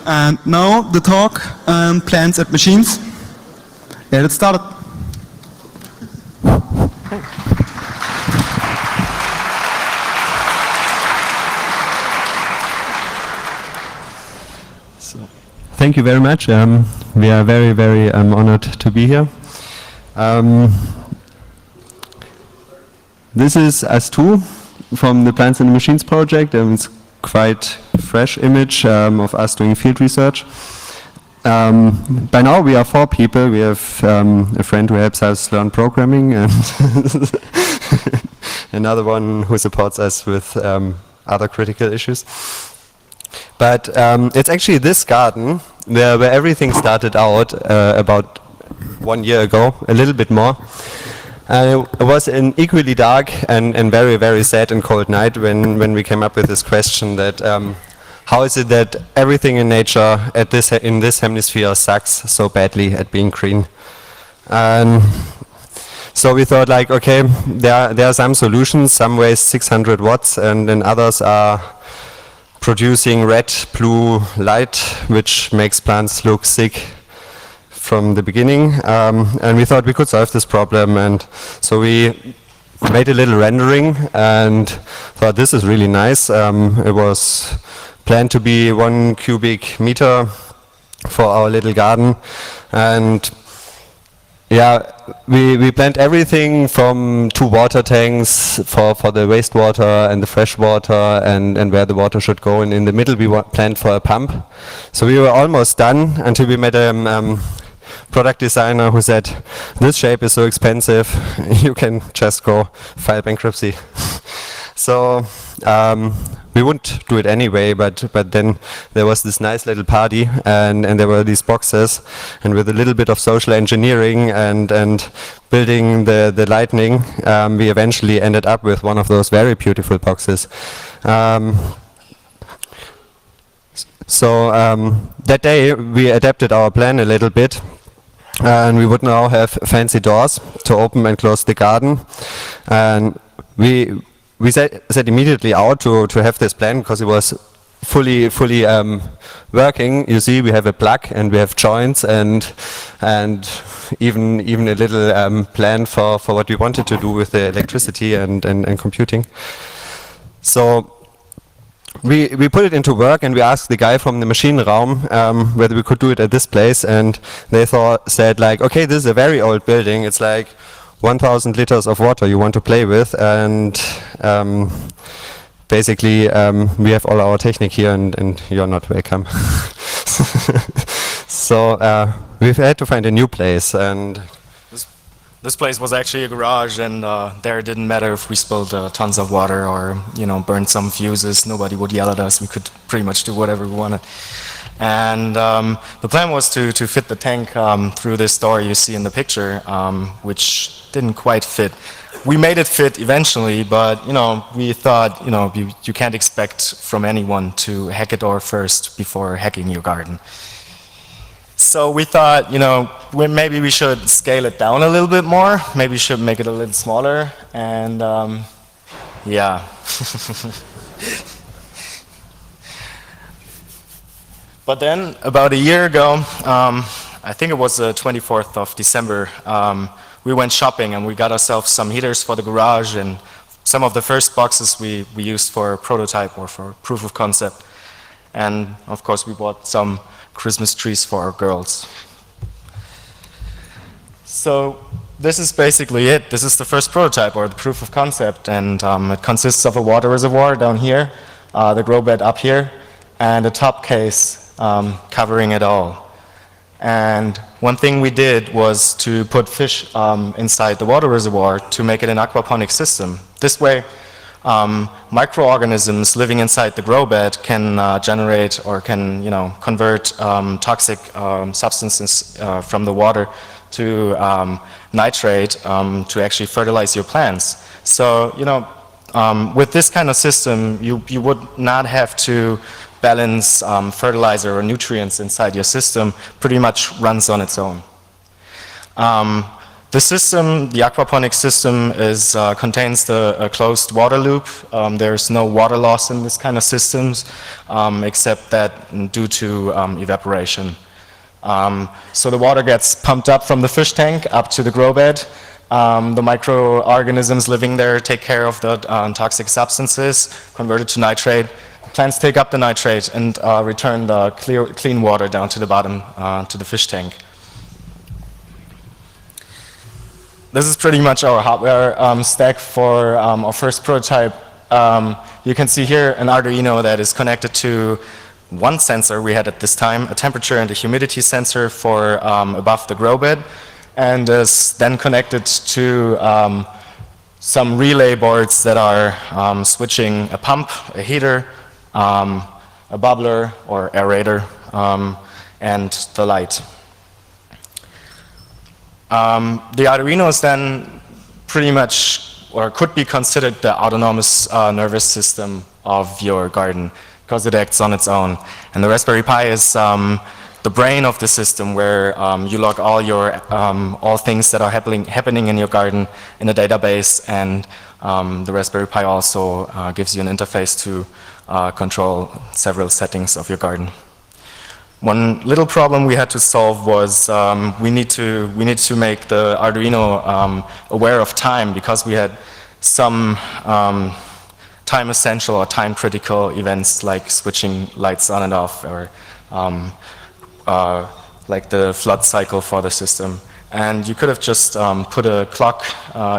And now the talk, plants and machines. Let's start. Thank you very much. We are very, very honored to be here. This is us too from the Plants and Machines project. It's quite fresh image of us doing field research. By now we are 4 people. We have a friend who helps us learn programming and another one who supports us with other critical issues. But it's actually this garden where everything started out about 1 year ago, a little bit more. It was an equally dark and very, very sad and cold night when we came up with this question that how is it that everything in nature in this hemisphere sucks so badly at being green? So we thought like, okay, there are some solutions. Some waste 600 watts and then others are producing red, blue light, which makes plants look sick from the beginning. And we thought we could solve this problem. And so we made a little rendering and thought this is really nice. It was planned to be 1 cubic meter for our little garden. And yeah, we planned everything from 2 water tanks for the wastewater and the fresh water and where the water should go. And in the middle we planned for a pump. So we were almost done until we met a product designer who said, this shape is so expensive, you can just go file bankruptcy. So we wouldn't do it anyway, but then there was this nice little party and there were these boxes, and with a little bit of social engineering and building the lightning, we eventually ended up with one of those very beautiful boxes. So that day we adapted our plan a little bit, and we would now have fancy doors to open and close the garden. And we set immediately out to have this plan because it was fully working. You see, we have a plug and we have joints and even a little plan for what we wanted to do with the electricity and computing. So we put it into work and we asked the guy from the machine realm whether we could do it at this place, and they said like, okay, this is a very old building. It's like 1,000 liters of water you want to play with, and basically we have all our technique here and you're not welcome. So we've had to find a new place, and this place was actually a garage, and there it didn't matter if we spilled tons of water or burned some fuses. Nobody would yell at us. We could pretty much do whatever we wanted. And the plan was to fit the tank through this door you see in the picture, which didn't quite fit. We made it fit eventually, but we thought you can't expect from anyone to hack a door first before hacking your garden. So we thought maybe we should scale it down a little bit more. Maybe we should make it a little smaller, and yeah. But then, about a year ago, I think it was the 24th of December, we went shopping and we got ourselves some heaters for the garage and some of the first boxes we used for a prototype or for proof of concept. And of course we bought some Christmas trees for our girls. So this is basically it. This is the first prototype or the proof of concept, and it consists of a water reservoir down here, the grow bed up here, and a top case covering it all. And one thing we did was to put fish inside the water reservoir to make it an aquaponic system. This way, microorganisms living inside the grow bed can generate or can convert toxic substances from the water to nitrate to actually fertilize your plants. So with this kind of system, you would not have to balance fertilizer or nutrients inside your system. Pretty much runs on its own. The system, the aquaponic system, contains a closed water loop. There's no water loss in this kind of systems, except that due to evaporation. So the water gets pumped up from the fish tank up to the grow bed. The microorganisms living there take care of the toxic substances, convert it to nitrate. Plants take up the nitrate and return the clean water down to the bottom, to the fish tank. This is pretty much our hardware stack for our first prototype. You can see here an Arduino that is connected to one sensor we had at this time, a temperature and a humidity sensor for above the grow bed, and is then connected to some relay boards that are switching a pump, a heater, a bubbler or aerator, and the light. The Arduino is then pretty much, or could be considered, the autonomous nervous system of your garden, because it acts on its own. And the Raspberry Pi is the brain of the system, where you log all things that are happening in your garden in a database, and the Raspberry Pi also gives you an interface to control several settings of your garden. One little problem we had to solve was we need to make the Arduino aware of time, because we had some time essential or time critical events like switching lights on and off, or like the flood cycle for the system. And you could have just put a clock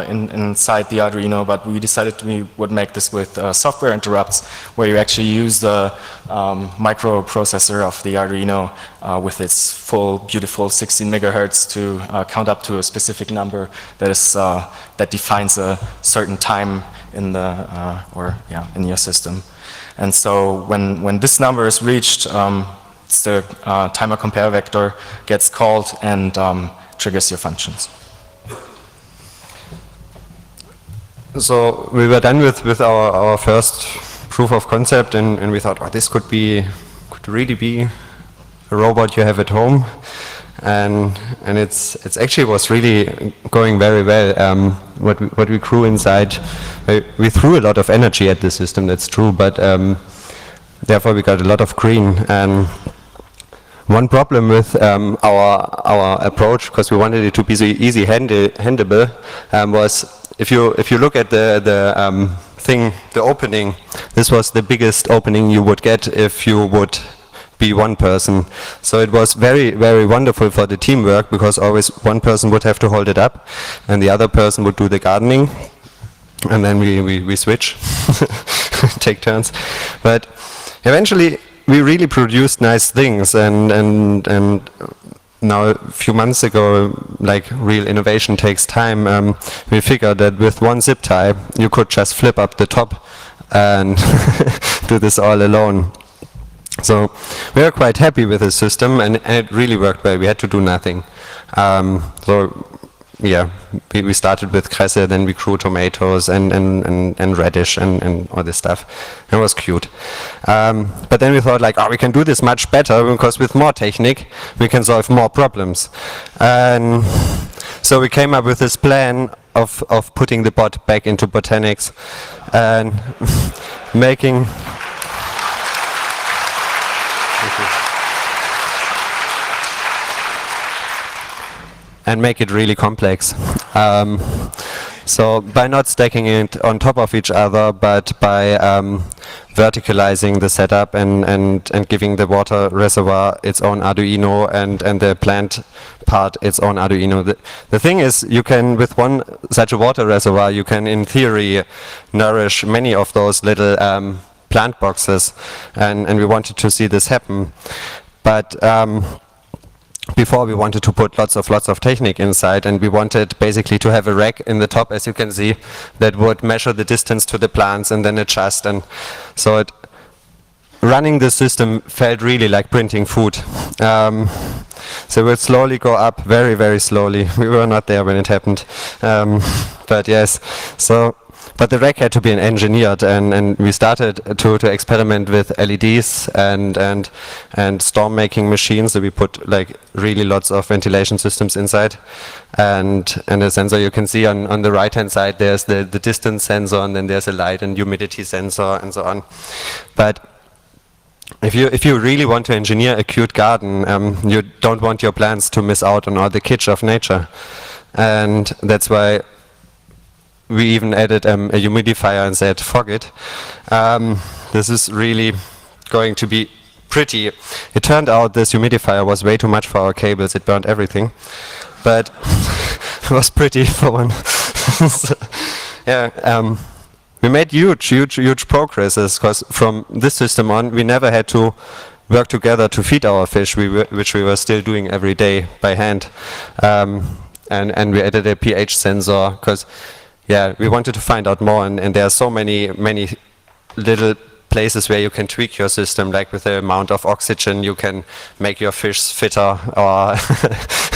inside the Arduino, but we decided we would make this with software interrupts, where you actually use the microprocessor of the Arduino with its full, beautiful 16 megahertz to count up to a specific number that defines a certain time in the in your system. And so when this number is reached, the timer compare vector gets called and triggers your functions. So we were done with our first proof of concept, and we thought, oh, this could really be a robot you have at home, and it's actually was really going very well. What we grew inside, we threw a lot of energy at the system. That's true, but therefore we got a lot of green. And one problem with our approach, because we wanted it to be easy handleable, was if you look at the opening, this was the biggest opening you would get if you would be one person. So it was very, very wonderful for the teamwork, because always one person would have to hold it up and the other person would do the gardening, and then we switch, take turns. But eventually we really produced nice things, and now a few months ago, like real innovation takes time, we figured that with one zip tie you could just flip up the top and do this all alone. So we are quite happy with the system, and it really worked well. We had to do nothing. So yeah, we started with Kresse, then we grew tomatoes and radish and all this stuff. It was cute. But then we thought, like, oh, we can do this much better, because with more technique we can solve more problems. And so we came up with this plan of putting the bot back into botanics and making make it really complex. So by not stacking it on top of each other, but by verticalizing the setup and giving the water reservoir its own Arduino and the plant part its own Arduino. The thing is, you can, with one such a water reservoir, you can in theory nourish many of those little plant boxes, and we wanted to see this happen. But before we wanted to put lots of technique inside, and we wanted basically to have a rack in the top, as you can see, that would measure the distance to the plants and then adjust. And so running the system felt really like printing food. So it would slowly go up, very, very slowly. We were not there when it happened. But yes, so but the rack had to be engineered, and we started to experiment with LEDs and storm making machines. So we put like really lots of ventilation systems inside, and the sensor you can see on the right hand side, there's the distance sensor, and then there's a light and humidity sensor and so on. But if you really want to engineer a cute garden, you don't want your plants to miss out on all the kitsch of nature, and that's why we even added a humidifier and said, "Fuck it, this is really going to be pretty." It turned out this humidifier was way too much for our cables; it burned everything, but it was pretty for one. So, yeah. We made huge progresses, because from this system on, we never had to work together to feed our fish, which we were still doing every day by hand. And we added a pH sensor, because we wanted to find out more, and there are so many little places where you can tweak your system, like with the amount of oxygen you can make your fish fitter, or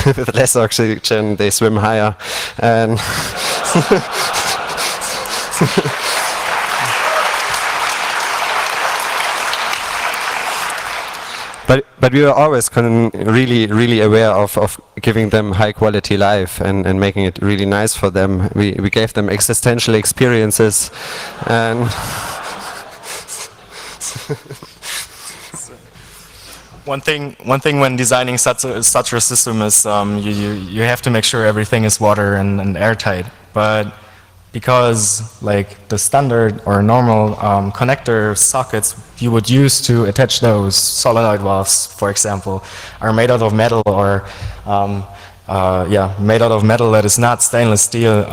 with less oxygen they swim higher. And But we were always really aware of giving them high quality life and making it really nice for them. We gave them existential experiences, and one thing when designing such a system is you have to make sure everything is water and airtight. But because like the standard or normal connector sockets you would use to attach those solenoid valves, for example, are made out of metal, or made out of metal that is not stainless steel,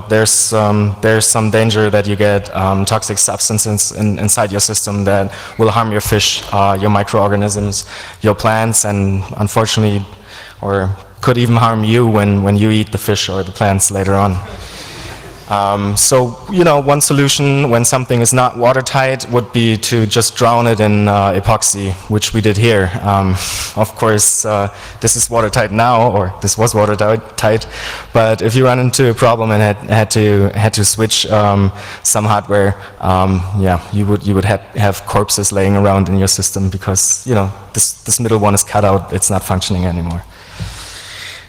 there's some danger that you get toxic substances inside your system that will harm your fish, your microorganisms, your plants, and unfortunately, or could even harm you when you eat the fish or the plants later on. One solution when something is not watertight would be to just drown it in epoxy, which we did here. Of course, this is watertight now, or this was watertight, but if you run into a problem and had to switch some hardware, you would have corpses laying around in your system, because this middle one is cut out, it's not functioning anymore.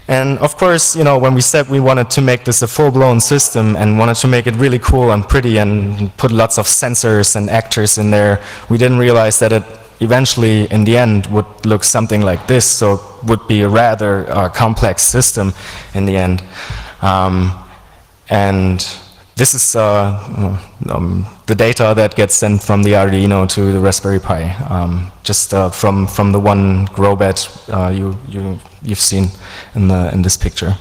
And of course, when we said we wanted to make this a full-blown system and wanted to make it really cool and pretty and put lots of sensors and actors in there, we didn't realize that it eventually, in the end, would look something like this. So it would be a rather complex system in the end. And this is the data that gets sent from the Arduino to the Raspberry Pi, just from the one grow bed you've seen in this picture.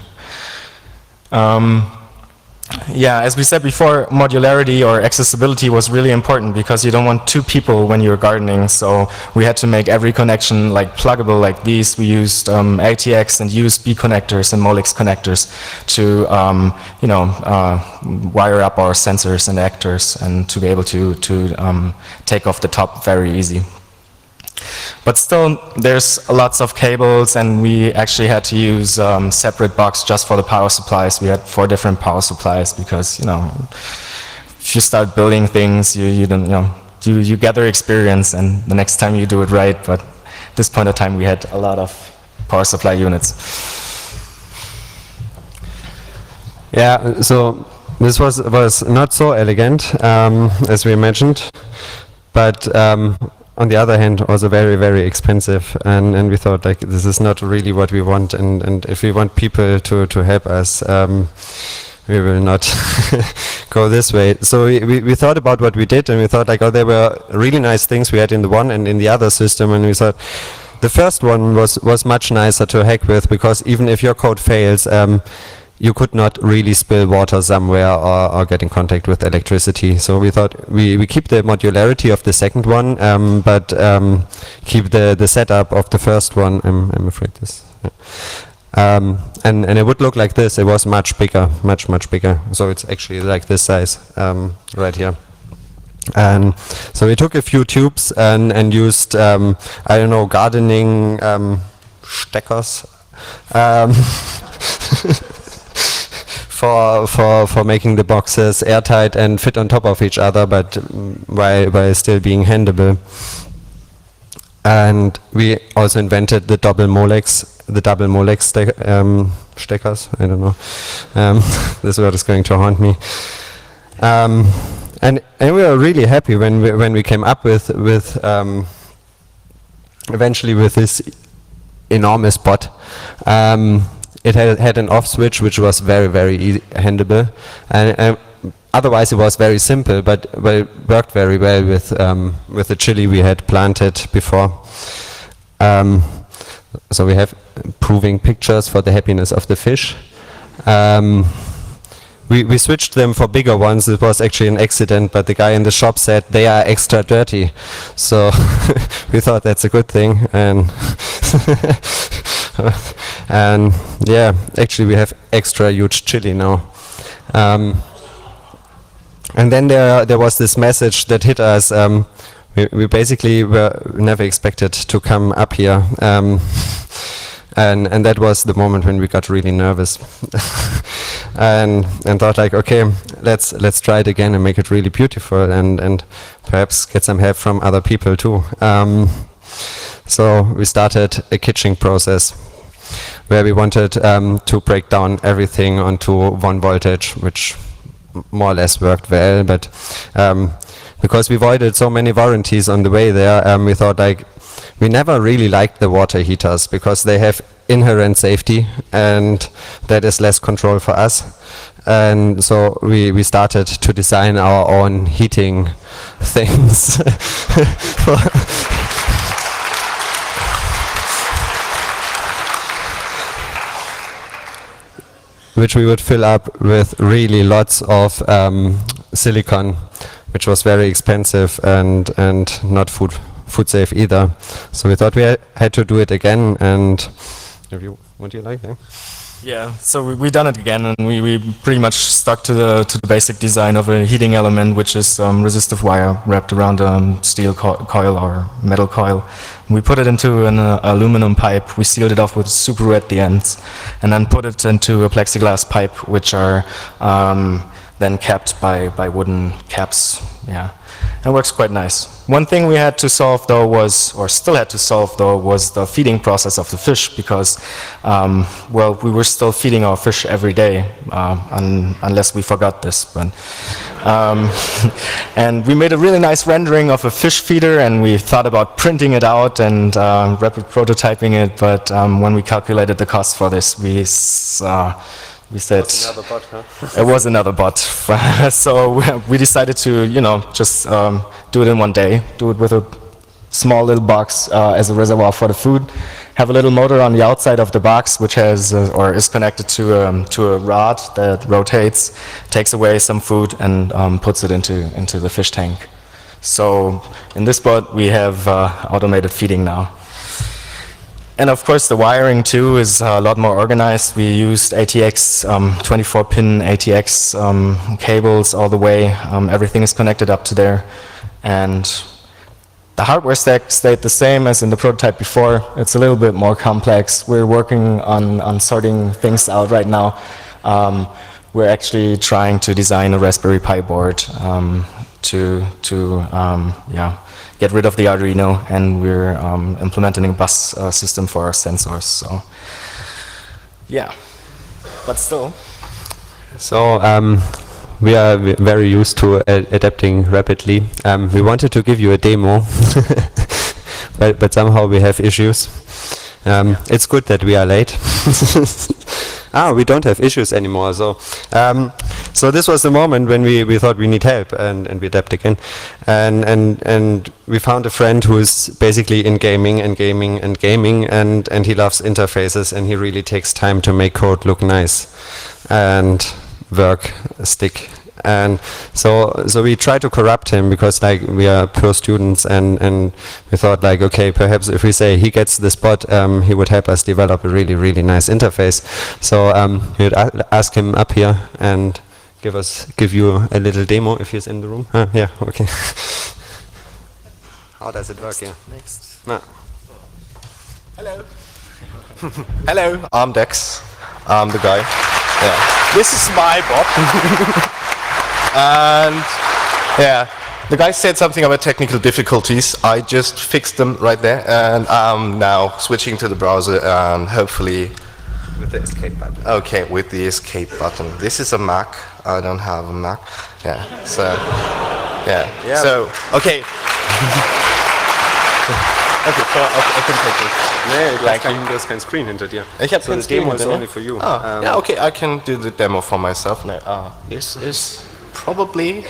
As we said before, modularity or accessibility was really important, because you don't want two people when you're gardening. So we had to make every connection like pluggable like these. We used ATX and USB connectors and Molex connectors to wire up our sensors and actors, and to be able to take off the top very easy. But still, there's lots of cables, and we actually had to use separate box just for the power supplies. We had 4 different power supplies, because if you start building things, you gather experience, and the next time you do it right. But at this point of time, we had a lot of power supply units. Yeah, so this was not so elegant as we imagined, but on the other hand, also very, very expensive, and we thought, like, this is not really what we want, and if we want people to help us, we will not go this way. So we thought about what we did, and we thought, like, there were really nice things we had in the one and in the other system, and we thought the first one was much nicer to hack with, because even if your code fails, you could not really spill water somewhere or get in contact with electricity. So we thought we keep the modularity of the second one, but keep the setup of the first one. I'm afraid this. And it would look like this. It was much bigger, much bigger. So it's actually like this size right here. And so we took a few tubes and used gardening steckers. for making the boxes airtight and fit on top of each other, but while still being handleable. And we also invented the double Molex steckers. I don't know. This word is going to haunt me. And we were really happy when we came up with eventually with this enormous bot. It had an off switch which was very handleable, and otherwise it was very simple, but it worked very well with the chili we had planted before. So we have proving pictures for the happiness of the fish. We switched them for bigger ones. It was actually an accident, but the guy in the shop said they are extra dirty. So we thought that's a good thing. And yeah, actually we have extra huge chili now. And then there was this message that hit us. We basically were never expected to come up here. And that was the moment when we got really nervous. and thought like, okay, let's try it again and make it really beautiful and perhaps get some help from other people too. So we started a kitching process where we wanted to break down everything onto 1 voltage, which more or less worked well, but because we avoided so many warranties on the way there, we thought like, we never really liked the water heaters because they have inherent safety and that is less control for us. And so we started to design our own heating things. Which we would fill up with really lots of silicon, which was very expensive and not food safe either. So we thought we had to do it again. And would you like that? Yeah, so we done it again, and we pretty much stuck to the basic design of a heating element, which is resistive wire wrapped around a steel coil or metal coil. We put it into an aluminum pipe. We sealed it off with super red at the ends, and then put it into a plexiglass pipe, which are then capped by wooden caps. Yeah, it works quite nice. One thing we had to solve though was, or still had to solve though, was the feeding process of the fish because, well, we were still feeding our fish every day, unless we forgot this. But, and we made a really nice rendering of a fish feeder, and we thought about printing it out and rapid prototyping it, but when we calculated the cost for this, we said another bot, huh? it was another bot. So we decided to, just do it in one day, do it with a small little box as a reservoir for the food, have a little motor on the outside of the box which has or is connected to a rod that rotates, takes away some food and puts it into the fish tank. So in this bot we have automated feeding now. And of course the wiring too is a lot more organized. We used ATX, 24-pin ATX cables all the way. Everything is connected up to there. And the hardware stack stayed the same as in the prototype before. It's a little bit more complex. We're working on sorting things out right now. We're actually trying to design a Raspberry Pi board to get rid of the Arduino, and we're implementing a bus system for our sensors. So, yeah, but still. So we are very used to adapting rapidly. We wanted to give you a demo, but somehow we have issues. It's good that we are late. We don't have issues anymore. So this was the moment when we thought we need help, and we adapt again. And we found a friend who is basically in gaming, and he loves interfaces, and he really takes time to make code look nice and work stick. And so we try to corrupt him because like we are poor students, and we thought like, okay, perhaps if we say he gets the spot, he would help us develop a really nice interface. So we would ask him up here and give you a little demo if he's in the room. Yeah, okay. How does it work? Yeah. Next. No. Hello. Hello, I'm Dex. I'm the guy. Yeah. This is my bot. And yeah, the guy said something about technical difficulties. I just fixed them right there, and I'm now switching to the browser and hopefully With the escape button. okay with the escape button. This is a Mac. I don't have a Mac. Yeah. So yeah. Yeah. So okay. Okay, so I can take it. Nee, du hast kein Screen hinter dir. Ich habe So kein the demo Screen is hinter only mir. for you. Ah, yeah, okay, I can do the demo for myself now. This is probably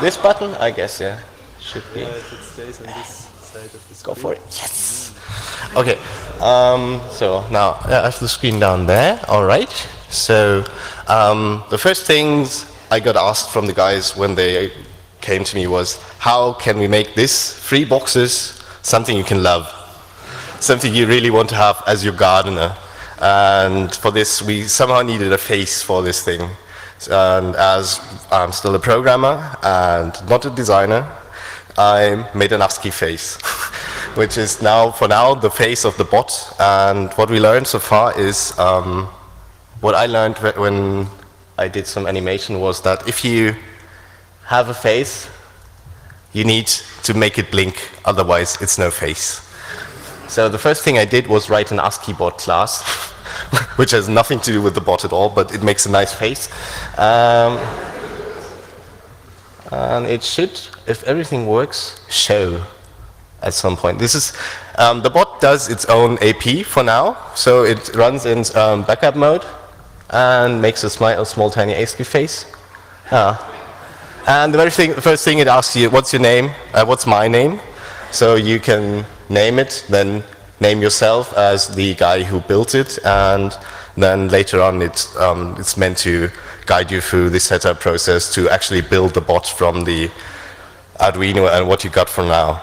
this button, I guess, yeah, should be. Let's go for it. Yes. Okay. So now I have the screen down there. All right. So the first things I got asked from the guys when they came to me was, how can we make this 3 boxes something you can love, something you really want to have as your gardener? And for this, we somehow needed a face for this thing. And as I'm still a programmer and not a designer, I made an ASCII face, which is now, for now, the face of the bot. And what we learned so far is, what I learned when I did some animation was that if you have a face, you need to make it blink, otherwise it's no face. So the first thing I did was write an ASCII bot class, which has nothing to do with the bot at all, but it makes a nice face. And it should, if everything works, show at some point. This is, the bot does its own AP for now, so it runs in backup mode and makes a small tiny ASCII face. And the first thing it asks you, what's your name? What's my name? So you can name it, then name yourself as the guy who built it, and then later on it's meant to guide you through the setup process to actually build the bot from the Arduino and what you got for now.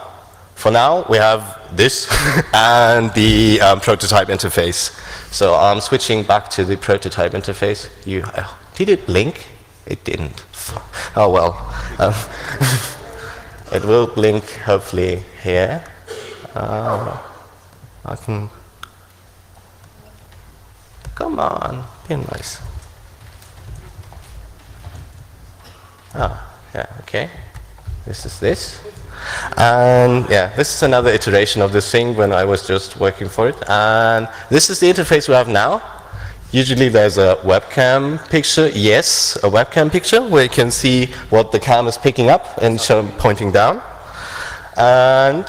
For now, we have this and the prototype interface. So I'm switching back to the prototype interface. Did it blink? It didn't. Oh well. It will blink hopefully here. I can. Come on, be nice. Yeah, okay. This is this. And yeah, this is another iteration of this thing when I was just working for it. And this is the interface we have now. Usually there's a webcam picture, yes, a webcam picture where you can see what the cam is picking up and pointing down. And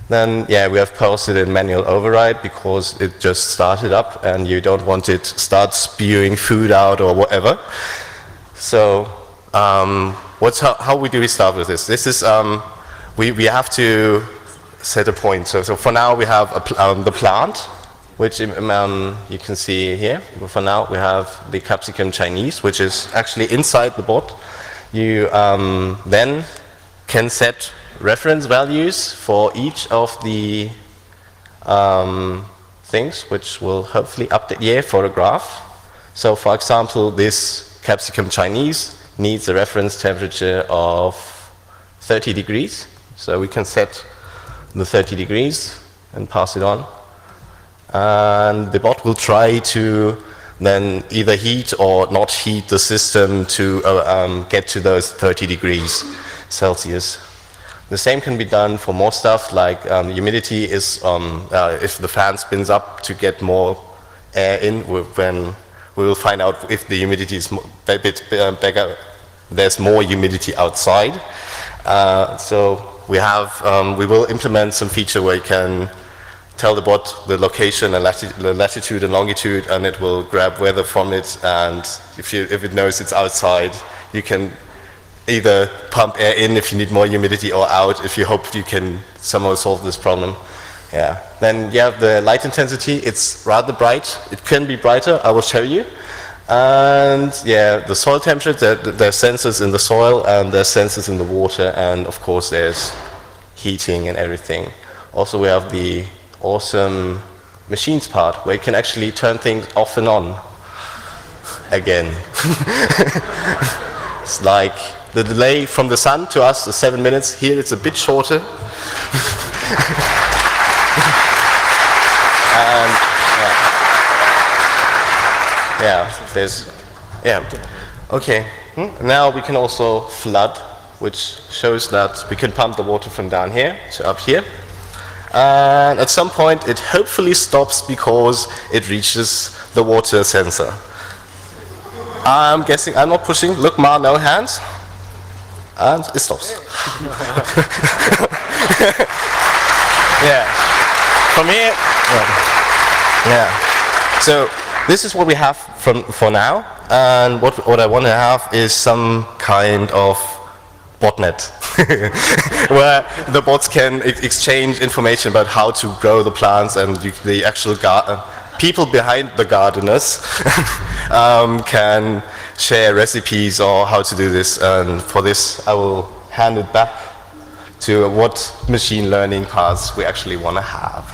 then, yeah, we have posted in manual override because it just started up and you don't want it to start spewing food out or whatever. So, how do we start with this? This is, we have to set a point. So for now we have the plant, which you can see here. But for now we have the capsicum Chinese, which is actually inside the bot. You then can set reference values for each of the things, which will hopefully update here for a graph. So for example, this capsicum Chinese needs a reference temperature of 30 degrees. So we can set the 30 degrees and pass it on. And the bot will try to then either heat or not heat the system to get to those 30 degrees Celsius. The same can be done for more stuff, like humidity is, if the fan spins up to get more air in, when we will find out if the humidity is a bit bigger, there's more humidity outside. So we will implement some feature where you can tell the bot the location and the latitude and longitude, and it will grab weather from it. And if it knows it's outside, you can either pump air in if you need more humidity, or out if you hope you can somehow solve this problem. Yeah. Then you have the light intensity. It's rather bright. It can be brighter. I will show you. And yeah, the soil temperature. There are sensors in the soil and there are sensors in the water, and of course there's heating and everything. Also, we have the awesome machines part where you can actually turn things off and on again. It's like the delay from the sun to us is 7 minutes. Here it's a bit shorter. And Yeah, there's, yeah. Okay, now we can also flood, which shows that we can pump the water from down here to up here. And at some point it hopefully stops because it reaches the water sensor. I'm guessing, I'm not pushing, look Ma, no hands. And it stops. Yeah. From here, yeah. So this is what we have for now, and what I want to have is some kind of botnet, where the bots can exchange information about how to grow the plants, and the actual people behind the gardeners can share recipes or how to do this. And for this, I will hand it back to what machine learning paths we actually want to have.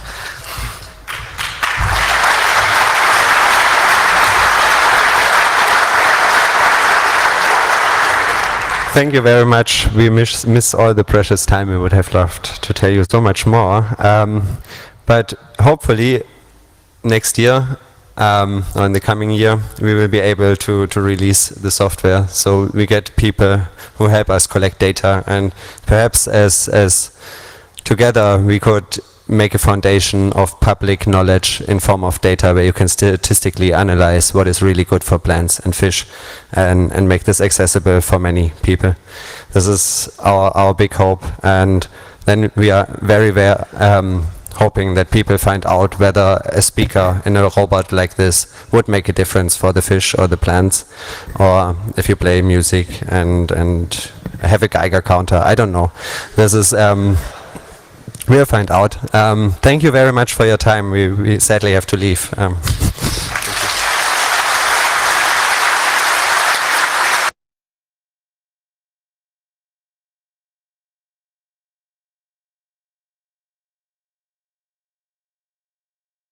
Thank you very much. We miss all the precious time. We would have loved to tell you so much more. But hopefully next year, or in the coming year, we will be able to release the software. So we get people who help us collect data, and perhaps as together we could make a foundation of public knowledge in form of data where you can statistically analyze what is really good for plants and fish, and make this accessible for many people. This is our big hope, and then we are very hoping that people find out whether a speaker in a robot like this would make a difference for the fish or the plants, or if you play music and have a Geiger counter. I don't know. This is we'll find out. Thank you very much for your time. We sadly have to leave.